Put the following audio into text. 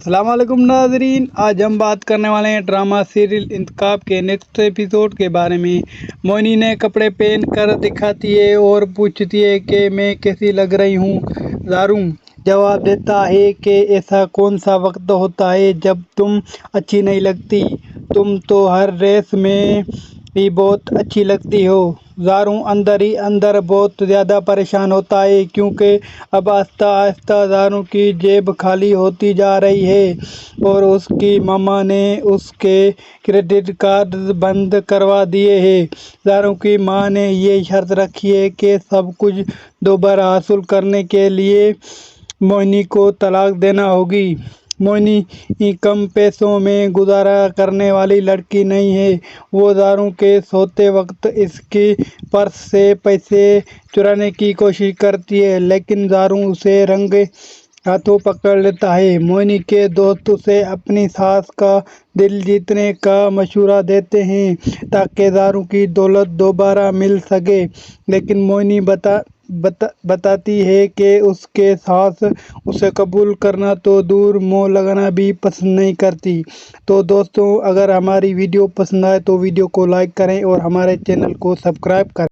السلام علیکم ناظرین، آج ہم بات کرنے والے ہیں ڈرامہ سیریل انتخاب کے نیکسٹ ایپیسوڈ کے بارے میں۔ موئنی نے کپڑے پہن کر دکھاتی ہے اور پوچھتی ہے کہ میں کیسی لگ رہی ہوں۔ زارو جواب دیتا ہے کہ ایسا کون سا وقت ہوتا ہے جب تم اچھی نہیں لگتی، تم تو ہر ڈریس میں ہی بہت اچھی لگتی ہو۔ زارو اندر ہی اندر بہت زیادہ پریشان ہوتا ہے کیونکہ اب آہستہ آہستہ زارو کی جیب خالی ہوتی جا رہی ہے اور اس کی ماما نے اس کے کریڈٹ کارڈ بند کروا دیے ہیں۔ زارو کی ماں نے یہ شرط رکھی ہے کہ سب کچھ دوبارہ حاصل کرنے کے لیے موئنی کو طلاق دینا ہوگی۔ موئنی کم پیسوں میں گزارا کرنے والی لڑکی نہیں ہے۔ وہ زارو کے سوتے وقت اس کی پرس سے پیسے چرانے کی کوشش کرتی ہے، لیکن زارو اسے رنگے ہاتھوں پکڑ لیتا ہے۔ موئنی کے دوست اسے اپنی ساس کا دل جیتنے کا مشورہ دیتے ہیں تاکہ زارو کی دولت دوبارہ مل سکے، لیکن موئنی بتاتی ہے کہ اس کے ساس اسے قبول کرنا تو دور منہ لگانا بھی پسند نہیں کرتی۔ تو دوستوں، اگر ہماری ویڈیو پسند آئے تو ویڈیو کو لائک کریں اور ہمارے چینل کو سبسکرائب کریں۔